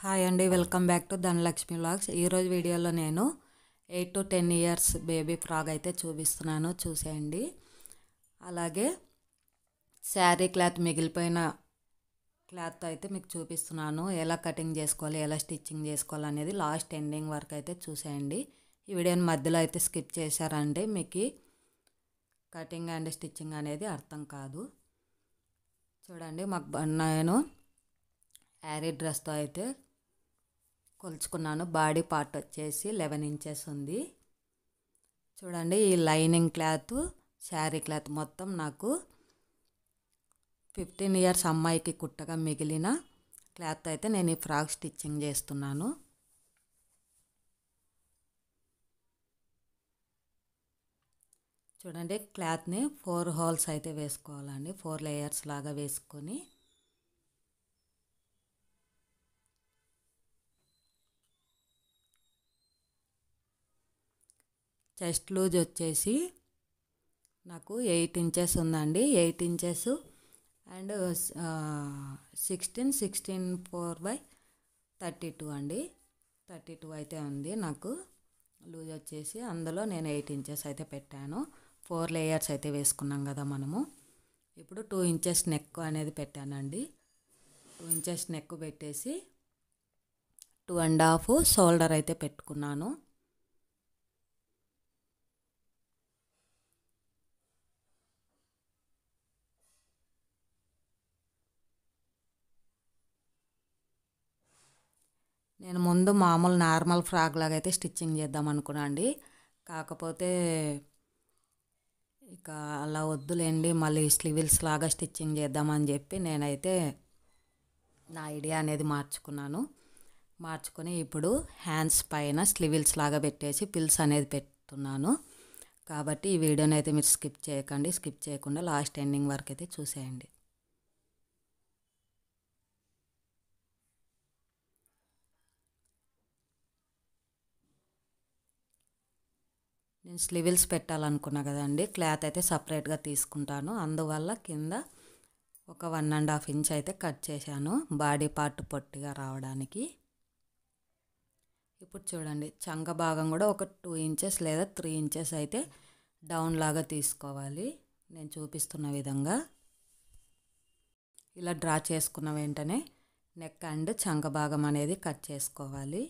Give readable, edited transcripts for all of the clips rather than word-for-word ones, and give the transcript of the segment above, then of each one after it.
Hi అండి, welcome back to Dhanalakshmi vlogs. ఈరోజు వీడియోలో నేను 8 to 10 ఇయర్స్ బేబీ ఫ్రాక్ అయితే చూపిస్తున్నాను, చూసేయండి. అలాగే శారీ క్లాత్, మిగిలిపోయిన క్లాత్ అయితే మీకు చూపిస్తున్నాను. ఎలా కటింగ్ చేసుకోవాలి, ఎలా స్టిచ్చింగ్ చేసుకోవాలి అనేది లాస్ట్ ఎండింగ్ వరకు అయితే చూసేయండి. ఈ వీడియోని మధ్యలో అయితే స్కిప్ చేశారంటే మీకు కటింగ్ అండ్ స్టిచ్చింగ్ అనేది అర్థం కాదు. చూడండి, నేను యారీ డ్రెస్తో అయితే కొలుచుకున్నాను. బాడీ పార్ట్ వచ్చేసి 11 inches ఉంది. చూడండి, ఈ లైనింగ్ క్లాత్, శారీ క్లాత్ మొత్తం నాకు 15 years అమ్మాయికి కుట్టగా మిగిలిన క్లాత్ అయితే నేను ఈ ఫ్రాక్ స్టిచ్చింగ్ చేస్తున్నాను. చూడండి, క్లాత్ని 4 holes అయితే వేసుకోవాలండి. 4 layers లాగా వేసుకొని చెస్ట్ లూజ్ వచ్చేసి నాకు 8 inches ఉందండి. 8 inches అండ్ 16 4/32 అండి. 32 అయితే ఉంది నాకు లూజ్ వచ్చేసి. అందులో నేను 8 inches అయితే పెట్టాను. 4 layers అయితే వేసుకున్నాం కదా మనము. ఇప్పుడు 2 inches నెక్ అనేది పెట్టానండి. 2 inches నెక్ పెట్టేసి 2.5 షోల్డర్ అయితే పెట్టుకున్నాను. నేను ముందు మామూలు నార్మల్ ఫ్రాక్ లాగా అయితే స్టిచ్చింగ్ చేద్దాం అనుకున్నా అండి. కాకపోతే ఇక అలా వద్దులేండి, మళ్ళీ స్లీవ్స్ లాగా స్టిచ్చింగ్ చేద్దామని చెప్పి నేనైతే నా ఐడియా అనేది మార్చుకొని ఇప్పుడు హ్యాండ్స్ పైన స్లీవ్స్ లాగా పెట్టేసి పిల్స్ అనేది పెడుతున్నాను. కాబట్టి ఈ వీడియోని అయితే మీరు స్కిప్ చేయకుండా లాస్ట్ ఎండింగ్ వరకు అయితే చూసేయండి. నేను స్లీవ్స్ పెట్టాలనుకున్నా కదండి, క్లాత్ అయితే సపరేట్గా తీసుకుంటాను. అందువల్ల కింద ఒక 1.5 inch అయితే కట్ చేశాను, బాడీ పార్ట్ పొట్టిగా రావడానికి. ఇప్పుడు చూడండి, చంక భాగం కూడా ఒక 2 inches లేదా 3 inches అయితే డౌన్ లాగా తీసుకోవాలి. నేను చూపిస్తున్న విధంగా ఇలా డ్రా చేసుకున్న వెంటనే నెక్ అండ్ చంక భాగం అనేది కట్ చేసుకోవాలి.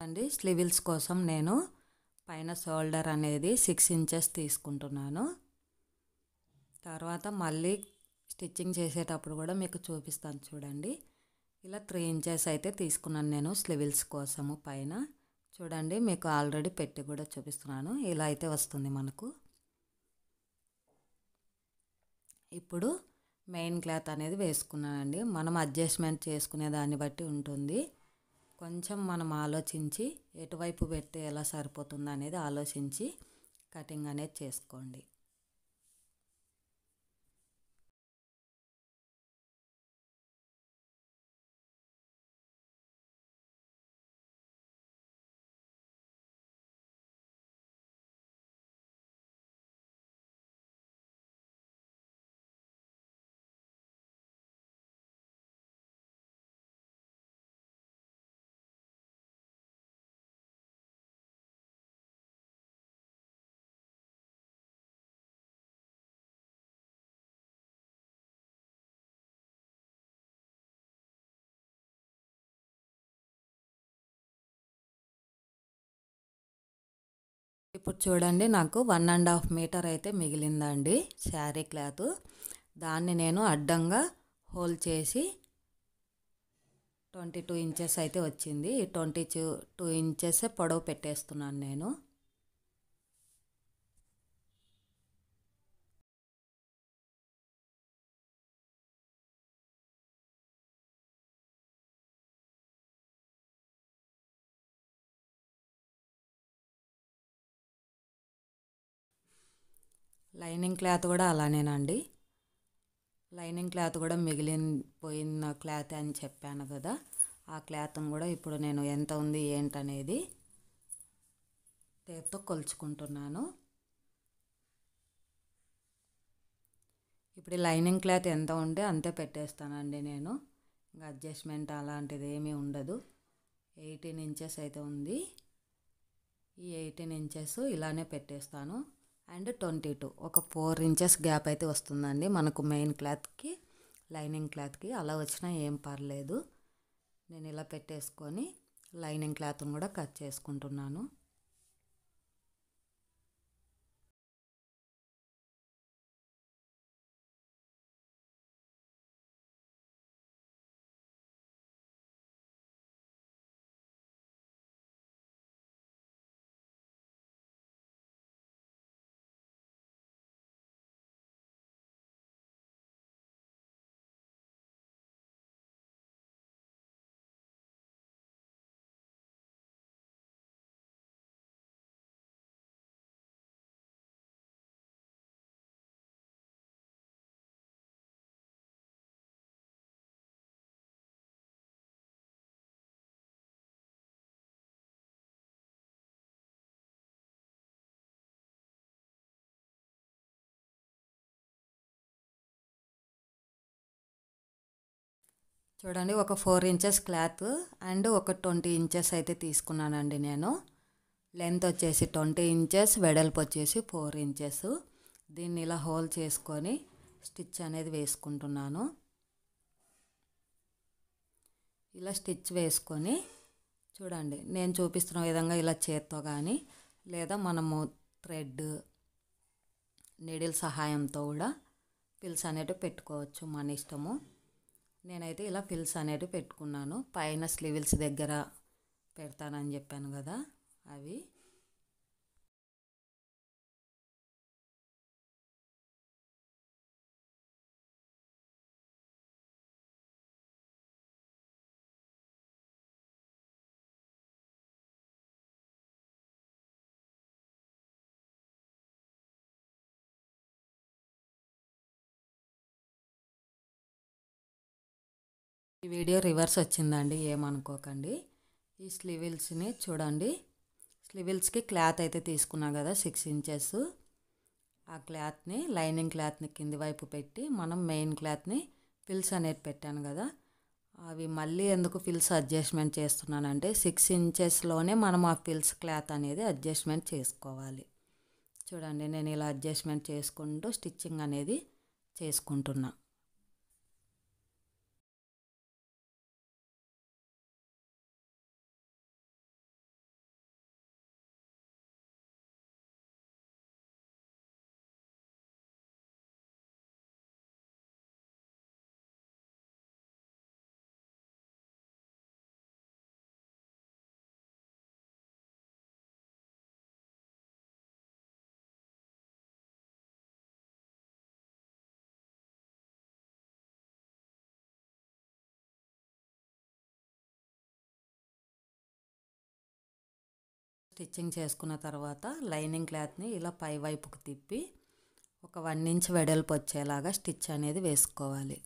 అండి, స్లీవ్స్ కోసం నేను పైన షోల్డర్ అనేది 6 inches తీసుకుంటున్నాను. తర్వాత మళ్ళీ స్టిచ్చింగ్ చేసేటప్పుడు కూడా మీకు చూపిస్తాను చూడండి. ఇలా 3 inches అయితే తీసుకున్నాను నేను స్లీవ్స్ కోసము పైన. చూడండి, మీకు ఆల్రెడీ పెట్టి కూడా చూపిస్తున్నాను. ఇలా అయితే వస్తుంది మనకు. ఇప్పుడు మెయిన్ క్లాత్ అనేది వేసుకున్నానండి. మనం అడ్జస్ట్మెంట్ చేసుకునే దాన్ని బట్టి ఉంటుంది. కొంచెం మనం ఆలోచించి ఎటువైపు పెడితే ఎలా సరిపోతుంది అనేది ఆలోచించి కటింగ్ అనేది చేసుకోండి. ఇప్పుడు చూడండి, నాకు 1.5 meter అయితే మిగిలిందండి శారీ క్లాత్. దాన్ని నేను అడ్డంగా హోల్ చేసి 22 inches అయితే వచ్చింది. 22 inches పొడవు పెట్టేస్తున్నాను నేను. లైనింగ్ క్లాత్ కూడా అలానేనండి. లైనింగ్ క్లాత్ కూడా మిగిలిపోయిన క్లాత్ అని చెప్పాను కదా, ఆ క్లాత్ని కూడా ఇప్పుడు నేను ఎంత ఉంది ఏంటనేది టేప్తో కొలుచుకుంటున్నాను. ఇప్పుడు లైనింగ్ క్లాత్ ఎంత ఉంటే అంతే పెట్టేస్తానండి నేను. ఇంకా అడ్జస్ట్మెంట్ అలాంటిది ఏమీ ఉండదు. 18 ఇంచెస్ అయితే ఉంది. ఈ 18 ఇంచెస్ ఇలానే పెట్టేస్తాను. అండ్ 22 ఒక 4 ఇంచెస్ గ్యాప్ అయితే వస్తుందండి మనకు మెయిన్ క్లాత్కి లైనింగ్ క్లాత్కి. అలా వచ్చినా ఏం పర్లేదు. నేను ఇలా పెట్టేసుకొని లైనింగ్ క్లాత్ని కూడా కట్ చేసుకుంటున్నాను. చూడండి, ఒక 4 ఇంచెస్ క్లాత్ అండ్ ఒక 20 ఇంచెస్ అయితే తీసుకున్నానండి నేను. లెంత్ వచ్చేసి 20 ఇంచెస్, వెడల్పు వచ్చేసి 4 ఇంచెస్. దీన్ని ఇలా హోల్ చేసుకొని స్టిచ్ అనేది వేసుకుంటున్నాను. ఇలా స్టిచ్ వేసుకొని చూడండి, నేను చూపిస్తున్న విధంగా ఇలా చేత్తో కానీ లేదా మనము థ్రెడ్ నీడిల్ సహాయంతో కూడా పిల్స్ అనేటివి పెట్టుకోవచ్చు, మన ఇష్టము. నేనైతే ఇలా పిల్స్ అనేటివి పెట్టుకున్నాను. పైన స్లీవ్స్ దగ్గర పెడతానని చెప్పాను కదా, అవి. ఈ వీడియో రివర్స్ వచ్చిందండి, ఏమనుకోకండి. ఈ స్లీవ్స్ని చూడండి, స్లీవ్స్కి క్లాత్ అయితే తీసుకున్నా కదా 6 ఇంచెస్. ఆ క్లాత్ని లైనింగ్ క్లాత్ని కింది వైపు పెట్టి మనం మెయిన్ క్లాత్ని ఫిల్స్ అనేది పెట్టాను కదా, అవి మళ్ళీ ఎందుకు ఫిల్స్ అడ్జస్ట్మెంట్ చేస్తున్నానంటే 6 ఇంచెస్లోనే మనం ఆ ఫిల్స్ క్లాత్ అనేది అడ్జస్ట్మెంట్ చేసుకోవాలి. చూడండి, నేను ఇలా అడ్జస్ట్మెంట్ చేసుకుంటూ స్టిచ్చింగ్ అనేది చేసుకుంటున్నా. స్టిచ్చింగ్ చేసుకున్న తర్వాత లైనింగ్ క్లాత్ని ఇలా పై వైపుకు తిప్పి ఒక 1 ఇంచ్ వెడల్పు వచ్చేలాగా స్టిచ్ అనేది వేసుకోవాలి.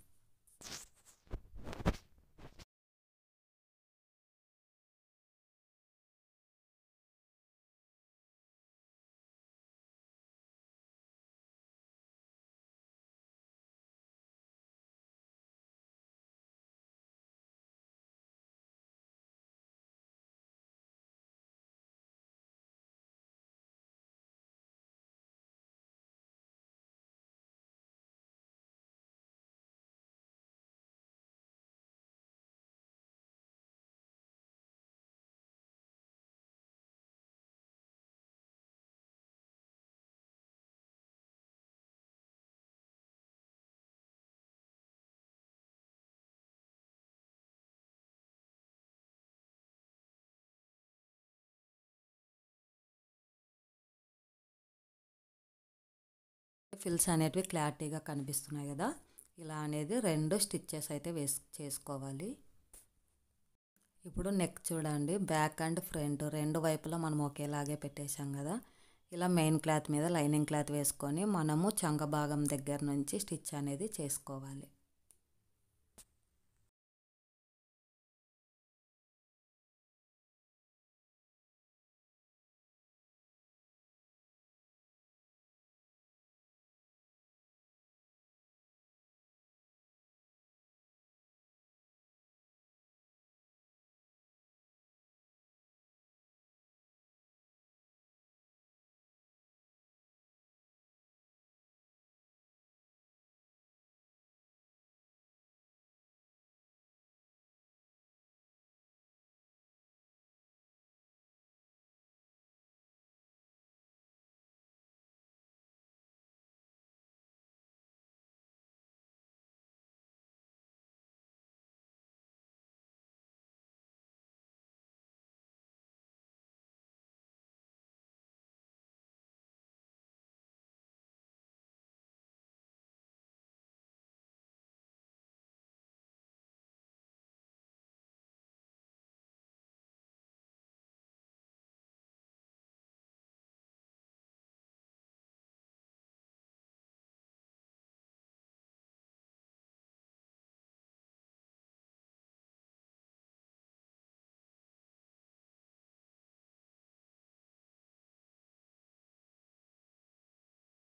ఫిల్స్ అనేటివి క్లారిటీగా కనిపిస్తున్నాయి కదా, ఇలా అనేది 2 స్టిచ్చెస్ అయితే చేసుకోవాలి. ఇప్పుడు నెక్ చూడండి, బ్యాక్ అండ్ ఫ్రంట్ 2 వైపులా మనం ఒకేలాగే పెట్టేశాం కదా. ఇలా మెయిన్ క్లాత్ మీద లైనింగ్ క్లాత్ వేసుకొని మనము చంక భాగం దగ్గర నుంచి స్టిచ్ అనేది చేసుకోవాలి.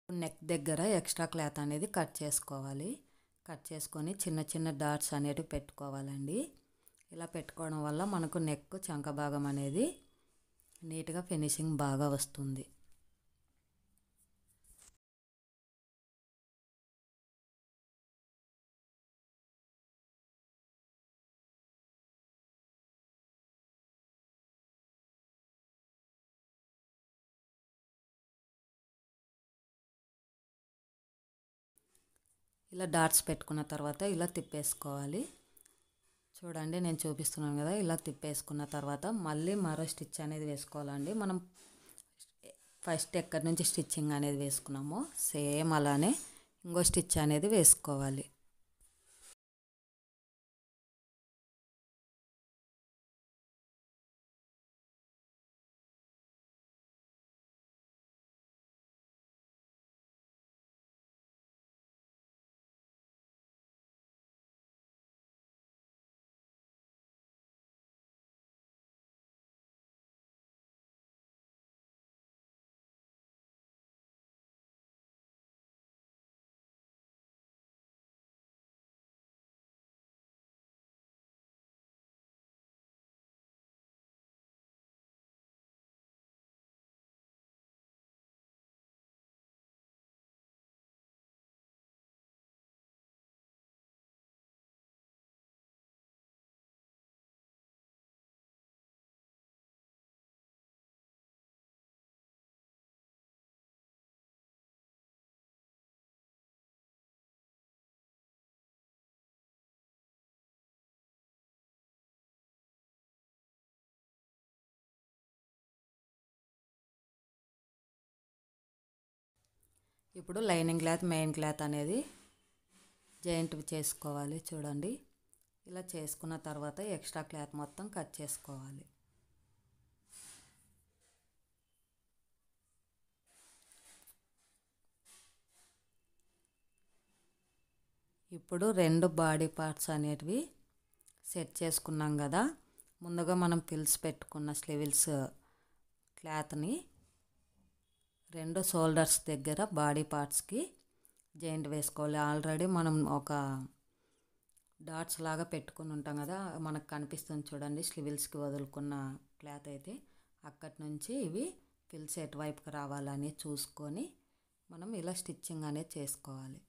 నెక్ దగ్గర ఎక్స్ట్రా క్లాత్ అనేది కట్ చేసుకోవాలి. కట్ చేసుకొని చిన్న చిన్న డాట్స్ అనేటివి పెట్టుకోవాలండి. ఇలా పెట్టుకోవడం వల్ల మనకు నెక్ చంక భాగం అనేది నీట్గా ఫినిషింగ్ బాగా వస్తుంది. ఇలా డాట్స్ పెట్టుకున్న తర్వాత ఇలా తిప్పేసుకోవాలి. చూడండి నేను చూపిస్తున్నాను కదా, ఇలా తిప్పేసుకున్న తర్వాత మళ్ళీ మరో స్టిచ్ అనేది వేసుకోవాలండి. మనం ఫస్ట్ ఎక్కడి నుంచి స్టిచ్చింగ్ అనేది వేసుకున్నామో సేమ్ అలానే ఇంకో స్టిచ్ అనేది వేసుకోవాలి. ఇప్పుడు లైనింగ్ క్లాత్ మెయిన్ క్లాత్ అనేది జాయింట్ చేసుకోవాలి. చూడండి ఇలా చేసుకున్న తర్వాత ఎక్స్ట్రా క్లాత్ మొత్తం కట్ చేసుకోవాలి. ఇప్పుడు రెండు బాడీ పార్ట్స్ అనేటివి సెట్ చేసుకున్నాం కదా. ముందుగా మనం పిల్స్ పెట్టుకున్న స్లీవ్స్ క్లాత్ని రెండు షోల్డర్స్ దగ్గర బాడీ పార్ట్స్కి జాయింట్ వేసుకోవాలి. ఆల్రెడీ మనం ఒక డాట్స్ లాగా పెట్టుకుని ఉంటాం కదా, మనకు కనిపిస్తుంది చూడండి స్లీవ్స్కి వదులుకున్న క్లాత్ అయితే. అక్కడి నుంచి ఇవి పిల్స్ ఎటువైపుకి రావాలని చూసుకొని మనం ఇలా స్టిచ్చింగ్ అనేది చేసుకోవాలి.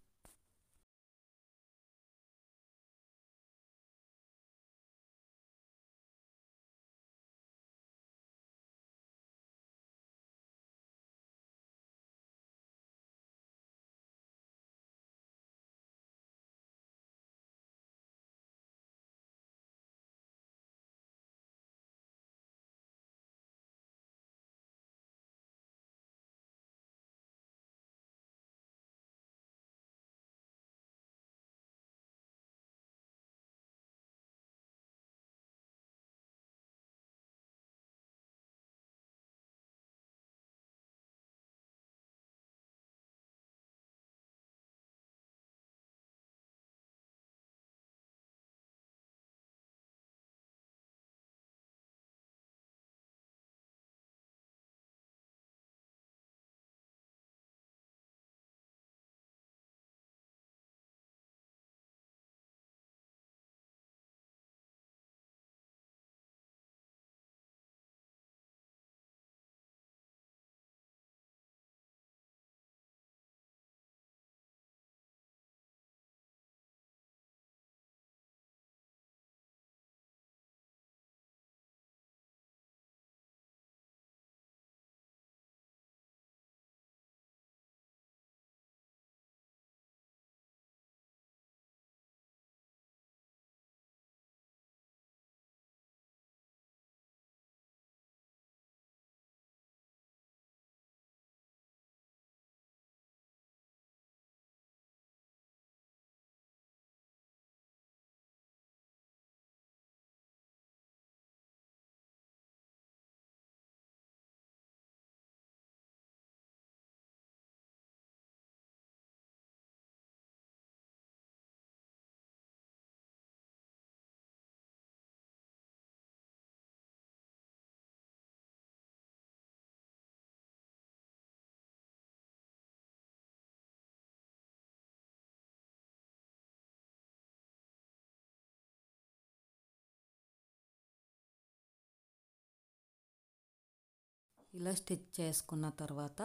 ఇలా స్టిచ్ చేసుకున్న తర్వాత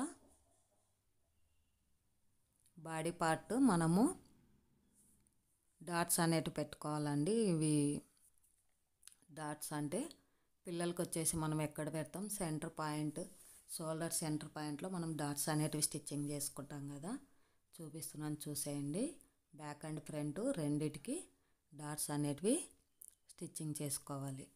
బాడీ పార్ట్ మనము డాట్స్ అనేటివి పెట్టుకోవాలండి. ఇవి డాట్స్ అంటే పిల్లలకి వచ్చేసి మనం ఎక్కడ పెడతాం, సెంటర్ పాయింట్, షోల్డర్ సెంటర్ పాయింట్లో మనం డాట్స్ అనేటివి స్టిచ్చింగ్ చేసుకుంటాం కదా. చూపిస్తున్నాను చూసేయండి. బ్యాక్ అండ్ ఫ్రంట్ రెండిటికి డాట్స్ అనేటివి స్టిచ్చింగ్ చేసుకోవాలి.